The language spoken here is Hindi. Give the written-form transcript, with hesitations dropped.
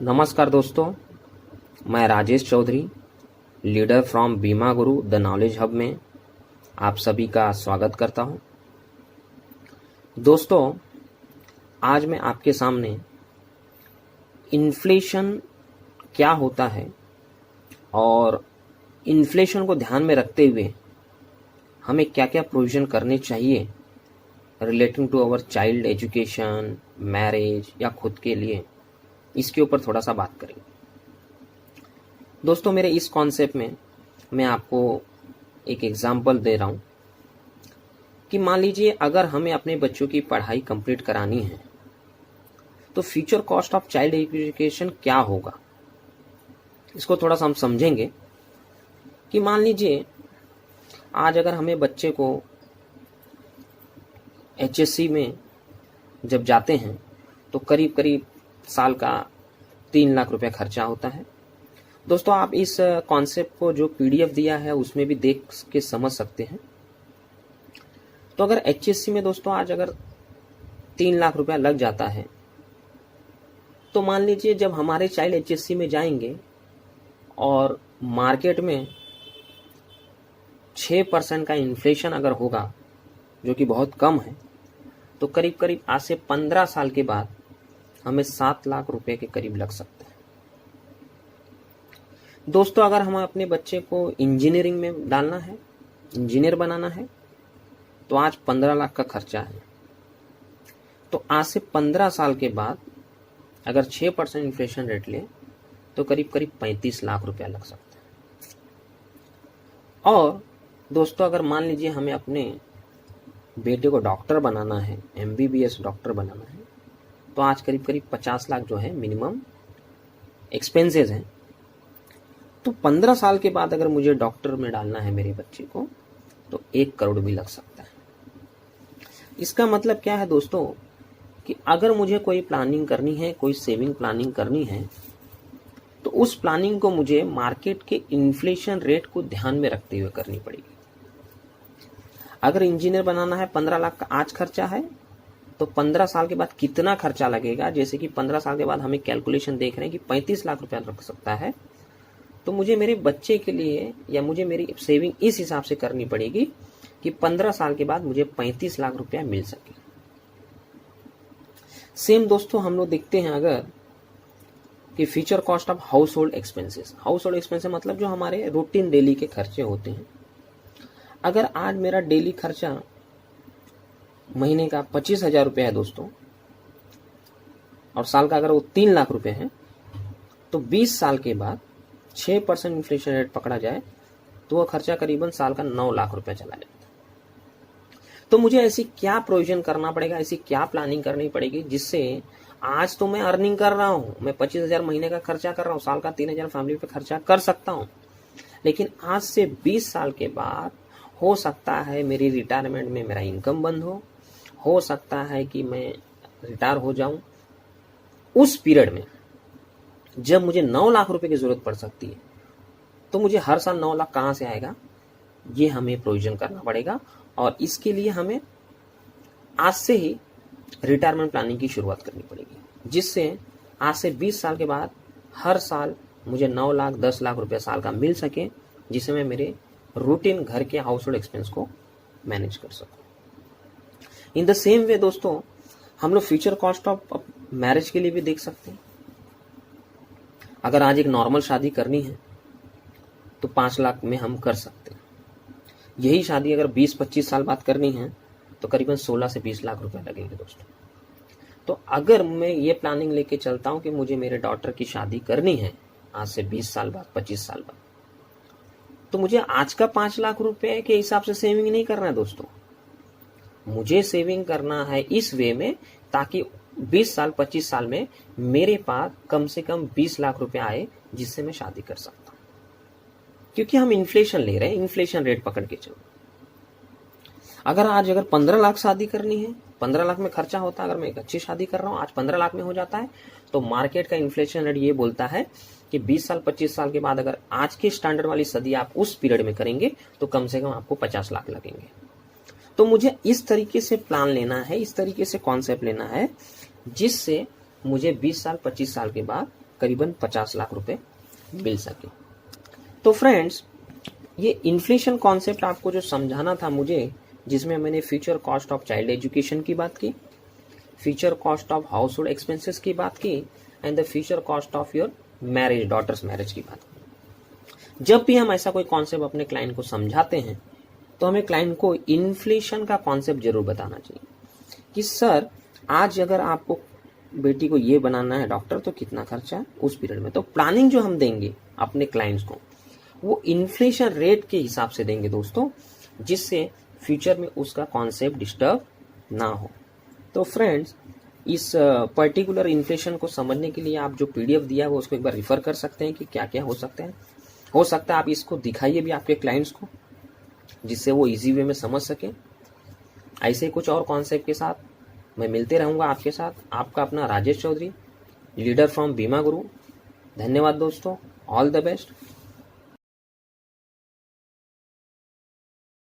नमस्कार दोस्तों, मैं राजेश चौधरी, लीडर फ्रॉम बीमा गुरु द नॉलेज हब में आप सभी का स्वागत करता हूं। दोस्तों, आज मैं आपके सामने इन्फ्लेशन क्या होता है और इन्फ्लेशन को ध्यान में रखते हुए हमें क्या क्या प्रोविज़न करने चाहिए relating to our child education, marriage या खुद के लिए, इसके ऊपर थोड़ा सा बात करेंगे। दोस्तों, मेरे इस कॉन्सेप्ट में मैं आपको एक एग्जांपल दे रहा हूँ कि मान लीजिए अगर हमें अपने बच्चों की पढ़ाई कंप्लीट करानी है तो future cost of child education क्या होगा, इसको थोड़ा सा हम समझेंगे। कि मान लीजिए आज अगर हमें बच्चे को HSC में जब जाते हैं तो करीब करीब साल का 3 लाख रुपए खर्चा होता है। दोस्तों, आप इस कॉन्सेप्ट को जो PDF दिया है उसमें भी देख के समझ सकते हैं। तो अगर HSC में दोस्तों आज अगर 3 लाख रुपया लग जाता है तो मान लीजिए जब हमारे चाइल्ड HSC में जाएंगे और मार्केट में 6% का इन्फ्लेशन अगर होगा, जो कि बहुत कम है, तो करीब करीब आज से 15 साल के बाद हमें 7 लाख रुपए के करीब लग सकता है। दोस्तों, अगर हम अपने बच्चे को इंजीनियरिंग में डालना है, इंजीनियर बनाना है, तो आज 15 लाख का खर्चा है। तो आज से 15 साल के बाद अगर 6% इन्फ्लेशन रेट ले तो करीब करीब 35 लाख रुपया लग सकता है। और दोस्तों, अगर मान लीजिए हमें अपने बेटे को डॉक्टर बनाना है, MBBS डॉक्टर बनाना है, तो आज करीब करीब 50 लाख जो है मिनिमम एक्सपेंसेस हैं। तो 15 साल के बाद अगर मुझे डॉक्टर में डालना है मेरे बच्चे को तो 1 करोड़ भी लग सकता है। इसका मतलब क्या है दोस्तों, कि अगर मुझे कोई प्लानिंग करनी है, कोई सेविंग प्लानिंग करनी है, तो उस प्लानिंग को मुझे मार्केट के इन्फ्लेशन रेट को ध्यान में रखते हुए करनी पड़ेगी। अगर इंजीनियर बनाना है, 15 लाख का आज खर्चा है, तो 15 साल के बाद कितना खर्चा लगेगा, जैसे कि 15 साल के बाद हमें कैलकुलेशन देख रहे हैं कि 35 लाख रुपया लग सकता है, तो मुझे मेरे बच्चे के लिए या मुझे मेरी सेविंग इस हिसाब से करनी पड़ेगी कि 15 साल के बाद मुझे 35 लाख रुपया मिल सके। सेम दोस्तों हम लोग देखते हैं अगर कि future cost of household expenses. House hold expenses मतलब जो हमारे रूटीन डेली के खर्चे होते हैं। अगर आज मेरा डेली खर्चा महीने का 25,000 रुपये है दोस्तों, और साल का अगर वो 3 लाख रुपए है, तो 20 साल के बाद 6% इन्फ्लेशन रेट पकड़ा जाए तो वह खर्चा करीबन साल का 9 लाख रुपया चला जाता है। तो मुझे ऐसी क्या प्रोविजन करना पड़ेगा, ऐसी क्या प्लानिंग करनी पड़ेगी जिससे आज तो मैं अर्निंग कर रहा हूँ, मैं 25,000 महीने का खर्चा कर रहा हूँ, साल का 3,000 फैमिली पे खर्चा कर सकता हूँ, लेकिन आज से 20 साल के बाद हो सकता है मेरी रिटायरमेंट में मेरा इनकम बंद हो सकता है कि मैं रिटायर हो जाऊं। उस पीरियड में जब मुझे 9 लाख रुपए की जरूरत पड़ सकती है, तो मुझे हर साल 9 लाख कहाँ से आएगा, ये हमें प्रोविजन करना पड़ेगा। और इसके लिए हमें आज से ही रिटायरमेंट प्लानिंग की शुरुआत करनी पड़ेगी, जिससे आज से 20 साल के बाद हर साल मुझे 9 लाख 10 लाख रुपया साल का मिल सके, जिससे मैं मेरे रूटीन घर के हाउस होल्ड एक्सपेंस को मैनेज कर सकूं। इन द सेम वे दोस्तों, हम लोग फ्यूचर कॉस्ट ऑफ मैरिज के लिए भी देख सकते हैं। अगर आज एक नॉर्मल शादी करनी है तो 5 लाख में हम कर सकते हैं। यही शादी अगर 20-25 साल बाद करनी है तो करीबन 16 से 20 लाख रुपए लगेंगे दोस्तों। तो अगर मैं ये प्लानिंग लेके चलता हूं कि मुझे मेरे डॉटर की शादी करनी है आज से 20 साल बाद, 25 साल बाद, तो मुझे आज का 5 लाख रुपए के हिसाब से सेविंग नहीं करना है दोस्तों। मुझे सेविंग करना है इस वे में ताकि 20 साल 25 साल में मेरे पास कम से कम 20 लाख रुपए आए, जिससे मैं शादी कर सकता हूं। क्योंकि हम इन्फ्लेशन ले रहे हैं, इन्फ्लेशन रेट पकड़ के चलो। अगर 15 लाख शादी करनी है, 15 लाख में खर्चा होता है, अगर मैं एक अच्छी शादी कर रहा हूं, आज 15 लाख में हो जाता है, तो मार्केट का इन्फ्लेशन रेट ये बोलता है कि 20 साल 25 साल के बाद अगर आज के स्टैंडर्ड वाली सदी आप उस पीरियड में करेंगे तो कम से कम आपको 50 लाख लगेंगे। तो मुझे इस तरीके से प्लान लेना है, इस तरीके से कॉन्सेप्ट लेना है, जिससे मुझे 20 साल 25 साल के बाद करीबन 50 लाख रुपए मिल सके। तो फ्रेंड्स, ये इन्फ्लेशन कॉन्सेप्ट आपको जो समझाना था मुझे, जिसमें मैंने future cost of child education की बात की, future cost of household expenses की बात की, and the future cost of your marriage, daughter's marriage की बात की। जब भी हम ऐसा कोई कॉन्सेप्ट अपने क्लाइंट को समझाते हैं तो हमें क्लाइंट को इन्फ्लेशन का कॉन्सेप्ट जरूर बताना चाहिए कि सर आज अगर आपको बेटी को ये बनाना है डॉक्टर तो कितना खर्चा है उस पीरियड में। तो प्लानिंग जो हम देंगे अपने क्लाइंट्स को वो इन्फ्लेशन रेट के हिसाब से देंगे दोस्तों, जिससे फ्यूचर में उसका कॉन्सेप्ट डिस्टर्ब ना हो। तो फ्रेंड्स, इस पर्टिकुलर इन्फ्लेशन को समझने के लिए आप जो पीडीएफ दिया है वो उसको एक बार रिफर कर सकते हैं कि क्या क्या हो सकता है। हो सकता है आप इसको दिखाइए भी आपके क्लाइंट्स को, जिससे वो इजी वे में समझ सकें। ऐसे कुछ और कॉन्सेप्ट के साथ मैं मिलते रहूँगा आपके साथ। आपका अपना राजेश चौधरी, लीडर फ्रॉम बीमा गुरु। धन्यवाद दोस्तों, ऑल द बेस्ट।